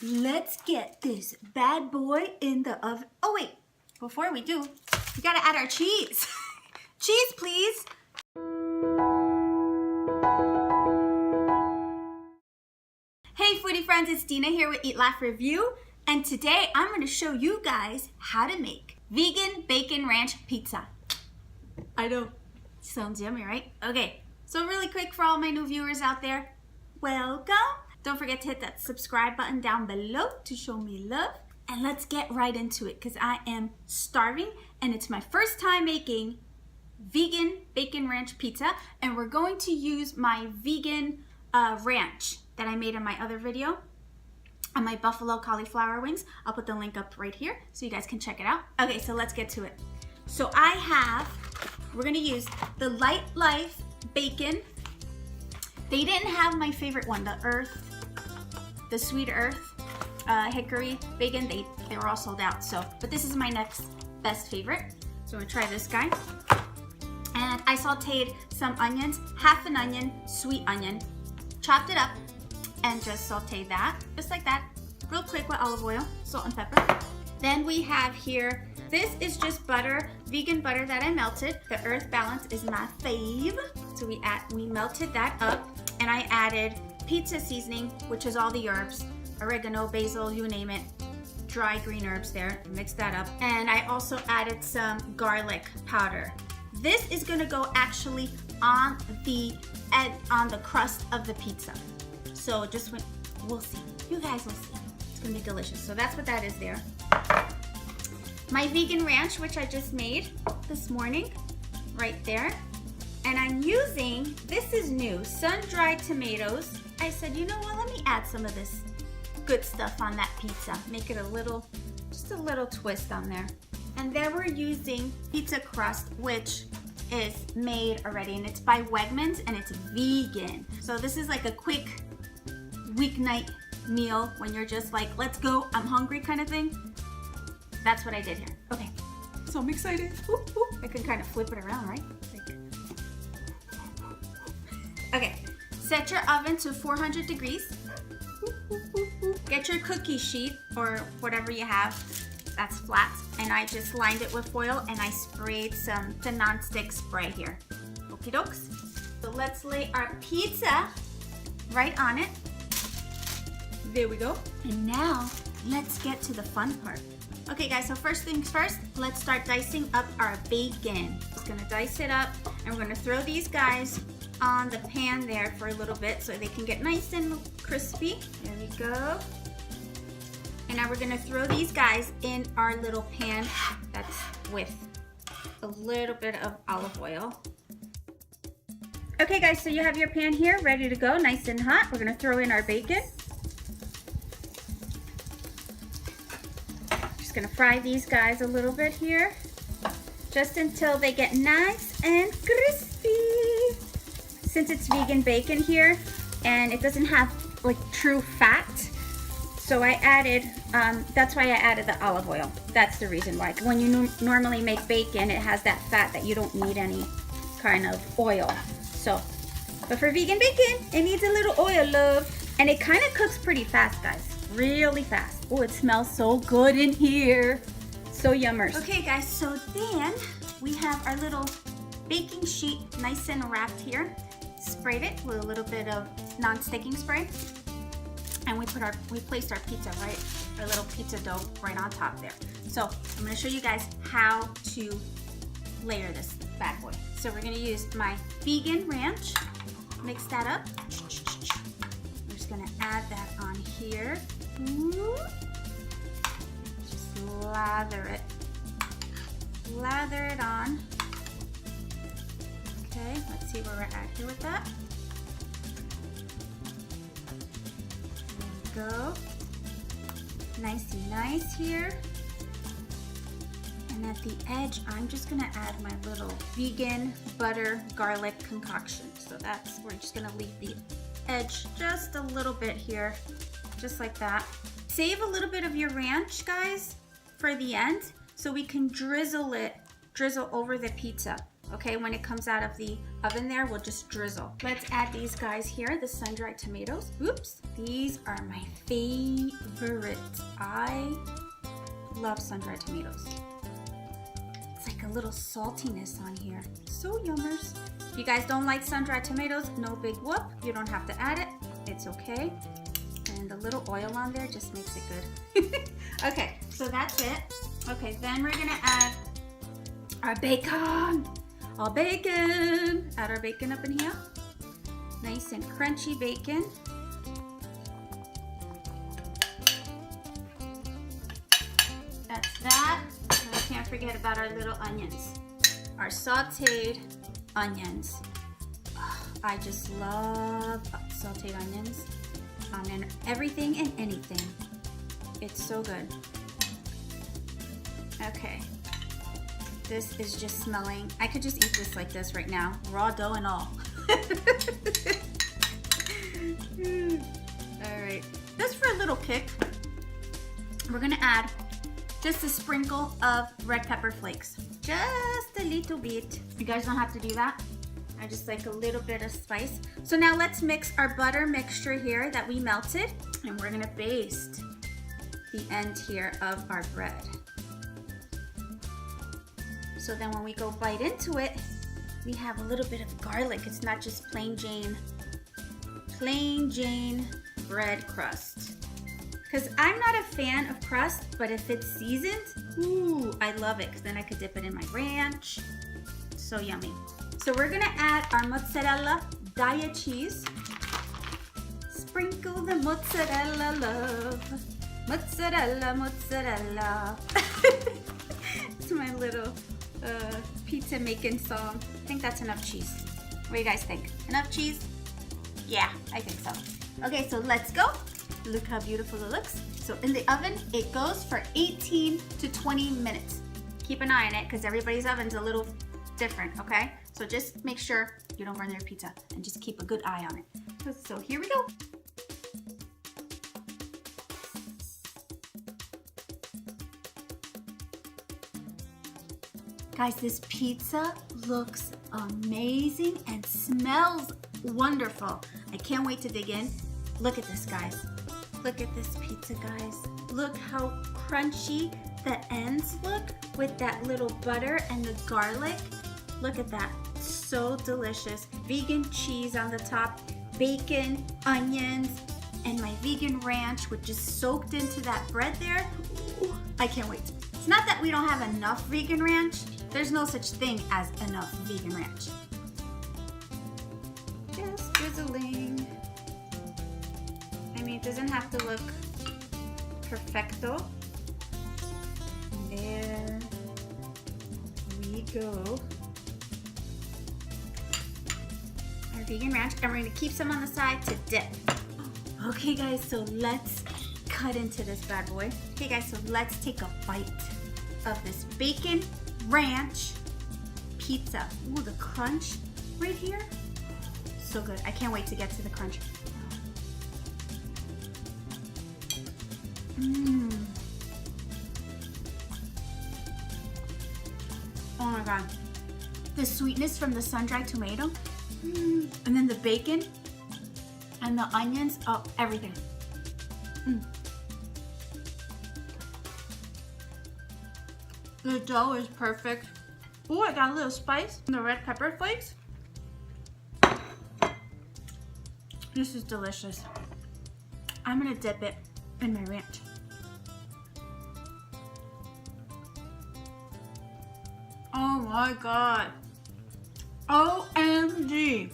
let's get this bad boy in the oven. Oh wait, before we do, we gotta add our cheese. Cheese, please. Hey foodie friends, it's Dina here with EatLaughReview, and today I'm going to show you guys how to make vegan bacon ranch pizza. I know, sounds yummy, right? Okay, so really quick for all my new viewers out there, welcome. Don't forget to hit that subscribe button down below to show me love, and let's get right into it because I am starving and it's my first time making vegan bacon ranch pizza, and we're going to use my vegan ranch that I made in my other video on my buffalo cauliflower wings. I'll put the link up right here so you guys can check it out. Okay, so let's get to it. So we're gonna use the lightlife bacon. They didn't have my favorite one, the sweet earth hickory bacon. They were all sold out. So, but this is my next best favorite. So I'm gonna try this guy. And I sauteed some onions, half an onion, sweet onion, chopped it up, and just sauteed that, just like that, real quick with olive oil, salt and pepper. Then we have here, this is just butter, vegan butter that I melted. The earth balance is my fave. So we melted that up, and I added pizza seasoning, which is all the herbs, oregano, basil, you name it, dry green herbs there, mix that up. And I also added some garlic powder. This is gonna go actually on the crust of the pizza. So we'll see. You guys will see. It's gonna be delicious. So that's what that is there. My vegan ranch, which I just made this morning, right there. And I'm using, this is new, sun-dried tomatoes. I said, you know what, let me add some of this good stuff on that pizza. Make it just a little twist on there. And then we're using pizza crust, which is made already, and it's by Wegmans, and it's vegan. So this is like a quick weeknight meal when you're just like, let's go, I'm hungry kind of thing. That's what I did here. Okay, so I'm excited. Whoop, whoop. I can kind of flip it around, right? Okay, set your oven to 400 degrees. Get your cookie sheet or whatever you have that's flat, and I just lined it with foil, and I sprayed the non-stick spray here. Okie dokes. So let's lay our pizza right on it. There we go. And now let's get to the fun part. Okay guys, so first things first, let's start dicing up our bacon. Just gonna dice it up, and we're gonna throw these guys on the pan there for a little bit so they can get nice and crispy. There we go. And now we're gonna throw these guys in our little pan that's with a little bit of olive oil. Okay guys, so you have your pan here ready to go, nice and hot. We're gonna throw in our bacon. Just gonna fry these guys a little bit here, just until they get nice and crispy. Since it's vegan bacon here, and it doesn't have like true fat, so I added, that's why I added the olive oil. That's the reason why. When you normally make bacon, it has that fat that you don't need any kind of oil. So, but for vegan bacon, it needs a little oil, love. And it kind of cooks pretty fast, guys. Really fast. Oh, it smells so good in here. So yummers. Okay, guys, so then we have our little baking sheet nice and wrapped here. Sprayed it with a little bit of non-sticking spray. And we placed our pizza our little pizza dough right on top there. So I'm gonna show you guys how to layer this bad boy. So we're gonna use my vegan ranch, mix that up. I'm just gonna add that on here. Just lather it on. Okay, let's see where we're at here with that. Go. Nice here. And at the edge, I'm just gonna add my little vegan butter garlic concoction. So we're just gonna leave the edge just a little bit here, just like that. Save a little bit of your ranch, guys, for the end, so we can drizzle over the pizza. Okay, when it comes out of the oven there, we'll just drizzle. Let's add these guys here, the sun-dried tomatoes. Oops, these are my favorite. I love sun-dried tomatoes. It's like a little saltiness on here. So yummers. If you guys don't like sun-dried tomatoes, no big whoop. You don't have to add it. It's okay. And a little oil on there just makes it good. Okay, so that's it. Okay, then we're gonna add our bacon. All bacon. Add our bacon up in here. Nice and crunchy bacon. That's that. And we can't forget about our little onions. Our sauteed onions. Oh, I just love sauteed onions on everything and anything. It's so good. Okay. This is just smelling. I could just eat this like this right now, raw dough and all. All right, just for a little kick, we're gonna add just a sprinkle of red pepper flakes. Just a little bit. You guys don't have to do that. I just like a little bit of spice. So now let's mix our butter mixture here that we melted, and we're gonna baste the end here of our bread. So then when we go bite into it, we have a little bit of garlic. It's not just plain Jane bread crust. Because I'm not a fan of crust, but if it's seasoned, ooh, I love it. Because then I could dip it in my ranch. So yummy. So we're gonna add our mozzarella Daiya cheese. Sprinkle the mozzarella, love. Mozzarella, mozzarella. It's my little pizza making song. I think that's enough cheese. What do you guys think? Enough cheese? Yeah, I think so. Okay, so let's go. Look how beautiful it looks. So in the oven, it goes for 18 to 20 minutes. Keep an eye on it because everybody's oven's a little different, okay? So just make sure you don't burn your pizza and just keep a good eye on it. So here we go. Guys, this pizza looks amazing and smells wonderful. I can't wait to dig in. Look at this, guys. Look at this pizza, guys. Look how crunchy the ends look with that little butter and the garlic. Look at that. So delicious. Vegan cheese on the top, bacon, onions, and my vegan ranch, which is soaked into that bread there. Ooh, I can't wait. It's not that we don't have enough vegan ranch. There's no such thing as enough vegan ranch. Just drizzling. I mean, it doesn't have to look perfecto. There we go. Our vegan ranch, and we're gonna keep some on the side to dip. Okay guys, so let's cut into this bad boy. Okay guys, so let's take a bite of this bacon ranch pizza. Ooh, the crunch right here. So good. I can't wait to get to the crunch. Mmm. Oh my god. The sweetness from the sun-dried tomato. And then the bacon and the onions. Oh, everything. The dough is perfect. Oh, I got a little spice from the red pepper flakes. This is delicious. I'm gonna dip it in my ranch. Oh my god. OMG.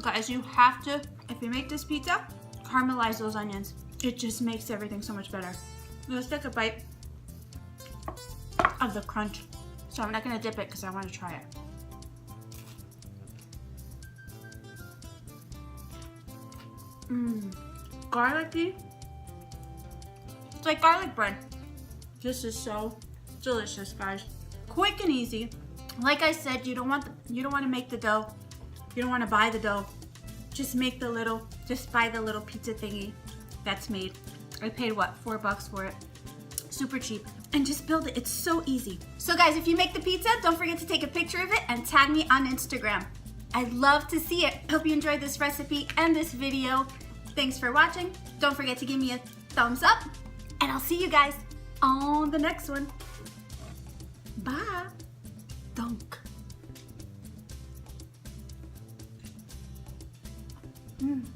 Guys, you have to, if you make this pizza, caramelize those onions. It just makes everything so much better. Let's take a bite of the crunch. So I'm not gonna dip it because I want to try it. Garlicky. It's like garlic bread. This is so delicious, guys. Quick and easy. Like I said, you don't want to make the dough. You don't want to buy the dough. Just buy the little pizza thingy that's made. I paid what, $4 for it. super cheap. And just build it, it's so easy. So guys, if you make the pizza, don't forget to take a picture of it and tag me on Instagram. I'd love to see it. Hope you enjoyed this recipe and this video. Thanks for watching. Don't forget to give me a thumbs up, and I'll see you guys on the next one. Bye. Dunk. Mm.